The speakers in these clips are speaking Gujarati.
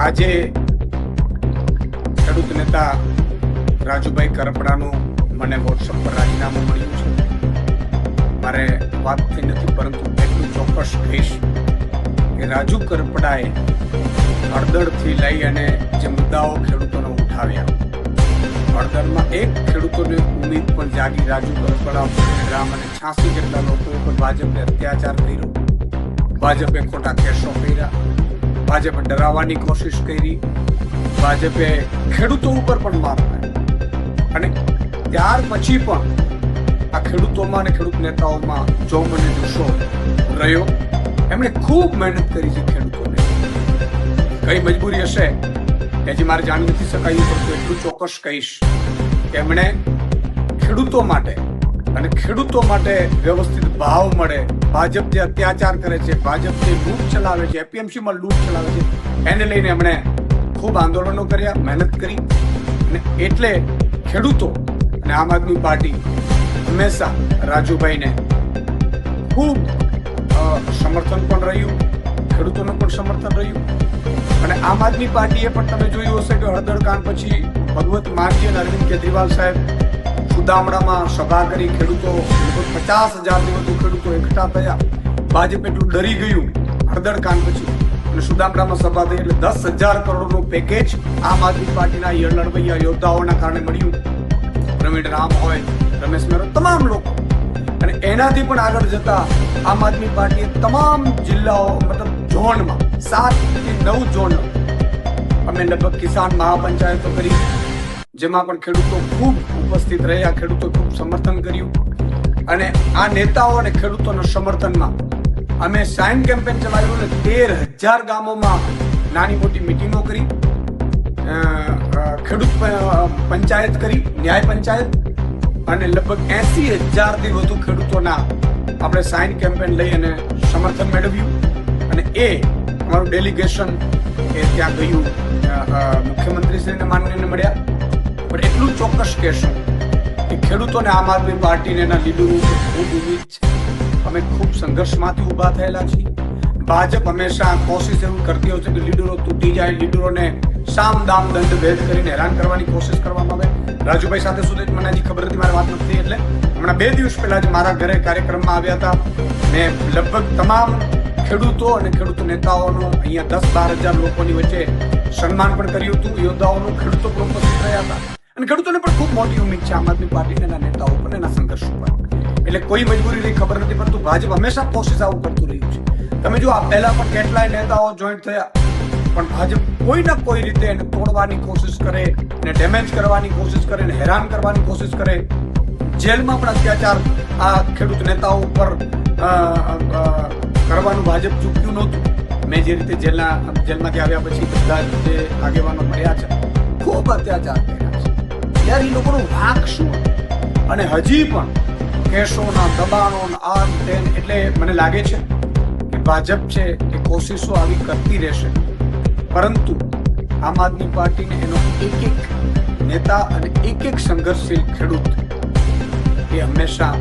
આજે ખેડૂત નેતા રાજુભાઈ કરપડાનું મને વોટ્સઅપ પર રાજીનામું મળ્યું છે. મારે વાત થઈ નથી, પરંતુ એટલું ચોક્કસ કહીશ કે રાજુ કરપડાએ હળદરથી લઈ અને જે મુદ્દાઓ ખેડૂતોને ઉઠાવ્યા, હળદરમાં એક ખેડૂતોની ઉમ્મીદ પણ જાગી. રાજુ કરપડા ગ્રામ અને 86 જેટલા લોકો ઉપર ભાજપે અત્યાચાર કર્યો, ભાજપે ખોટા કેસો કર્યા, ભાજપે ડરાવવાની કોશિશ કરી, ભાજપે ખેડૂતો ઉપર પણ માર માર્યો. અને ત્યાર પછી પણ આ ખેડૂતોમાં અને ખેડૂત નેતાઓમાં જો મને જુસ્સો રહ્યો. એમણે ખૂબ મહેનત કરી છે ખેડૂતોને. કઈ મજબૂરી હશે કે હજી મારે જાણી નથી શકાયું, પરંતુ એટલું ચોક્કસ કહીશ કે એમણે ખેડૂતો માટે અને ખેડૂતો માટે વ્યવસ્થિત ભાવ મળે, ભાજપ જે અત્યાચાર કરે છે, ભાજપ જે લૂંટ ચલાવે છે, એપીએમસીમાં લૂંટ ચલાવે છે, એને લઈને એમણે ખૂબ આંદોલનો કર્યા, મહેનત કરી. અને એટલે ખેડૂતો અને આમ આદમી પાર્ટી હંમેશા રાજુભાઈને ખૂબ સમર્થન પણ રહ્યું, ખેડૂતોનું પણ સમર્થન રહ્યું. અને આમ આદમી પાર્ટીએ પણ તમે જોયું હશે કે હળદર કાંડ પછી ભગવત માનજી અને અરવિંદ કેજરીવાલ સાહેબ સુદામડામાં સભા કરી. ખેડૂતો 50,000થી વધુ ખેડૂતો એકઠા થયા. ભાજપ એટલું ડરી ગયું હળદર કાંડ પછી, અને સુદામડામાં સભા થઈ એટલે 10,000 કરોડનું પેકેજ આમ આદમી પાર્ટીના લડવૈયા યોદ્ધાઓના કારણે મળ્યું. પ્રવીણ રામ હોય, રમેશ મેરો, તમામ લોકો. અને એનાથી પણ આગળ જતા આમ આદમી પાર્ટીએ તમામ જિલ્લાઓ મતલબ ઝોનમાં 7 થી 9 ઝોન અમે લગભગ કિસાન મહાપંચાયતો કરી, જેમાં પણ ખેડૂતો ખૂબ ઉપસ્થિત રહ્યા, ખેડૂતો ખૂબ સમર્થન કર્યું. અને આ નેતાઓ અને ખેડૂતોના સમર્થનમાં અમે સાઇન કેમ્પેન ચલાવ્યું અને 13,000 ગામોમાં નાની મોટી મિટિંગો કરી, ખેડૂત પંચાયત કરી, ન્યાય પંચાયત, અને લગભગ 80,000થી વધુ ખેડૂતોના આપણે સાઇન કેમ્પેન લઈ અને સમર્થન મેળવ્યું. અને એ અમારું ડેલિગેશન એ ત્યાં ગયું, મુખ્યમંત્રીશ્રીને માનનીયને મળ્યા. પણ એટલું ચોક્કસ કહેશું કે ખેડૂતોને આમ આદમી પાર્ટીને એના લીડરો ખૂબ ઉમ્મીદ છે. અમે ખૂબ સંઘર્ષમાંથી ઊભા થયેલા છીએ. ભાજપ હંમેશા કોશિશ એવું કરતી હોય છે કે લીડરો તૂટી જાય, લીડરોને સામ દામ દંડ ભેદ કરીને હેરાન કરવાની કોશિશ કરવામાં આવે. રાજુભાઈ સાથે સુધી મને હજી ખબર નથી, મારી વાત નથી. એટલે હમણાં 2 દિવસ પહેલા જ મારા ઘરે કાર્યક્રમમાં આવ્યા હતા. મેં લગભગ તમામ ખેડૂતો અને ખેડૂત નેતાઓનું અહીંયા 10-12,000 લોકોની વચ્ચે સન્માન પણ કર્યું હતું. યોદ્ધાઓનું ખેડૂતો પણ ઉપસ્થિત રહ્યા હતા. અને ખેડૂતોને પણ ખૂબ મોટી ઉમ્મીદ છે આમ આદમી પાર્ટીના નેતાઓ પણ એના સંઘર્ષ ઉપર. એટલે કોઈ મજબૂરી નહીં, ખબર નથી, પરંતુ ભાજપ હંમેશા કોશિશ આવું કરતું રહ્યું છે. તમે જો આ પહેલા પણ કેટલાય નેતાઓ જોઈન્ટ થયા, પણ ભાજપ કોઈ ના કોઈ રીતે એને તોડવાની કોશિશ કરે, એને ડેમેજ કરવાની કોશિશ કરે, એને હેરાન કરવાની કોશિશ કરે. જેલમાં પણ અત્યાચાર આ ખેડૂત નેતાઓ ઉપર કરવાનું ભાજપ ચૂક્યું નહોતું. મેં જે રીતે જેલમાંથી આવ્યા પછી બધા જે આગેવાનો મળ્યા છે, ખૂબ અત્યાચાર કર્યા છે. યાર, એ લોકોનો વાંક શું? અને હજી પણ કેસોના દબાણો આ તેમ. એટલે મને લાગે છે કે ભાજપ છે એ કોશિશો આવી કરતી રહેશે, પરંતુ આમ આદમી પાર્ટીને એનો એક નેતા અને એક સંઘર્ષશીલ ખેડૂત એ હંમેશા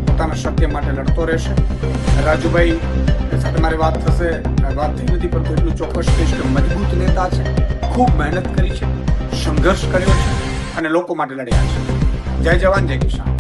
પોતાના સત્ય માટે લડતો રહેશે. રાજુભાઈ સાથે મારી વાત થશે, વાત થઈ નથી, પરંતુ એટલું ચોક્કસ કહીશ કે મજબૂત નેતા છે, ખૂબ મહેનત કરી છે, સંઘર્ષ કર્યો છે અને લોકો માટે લડ્યા છે. જય જવાન, જય કિસાન.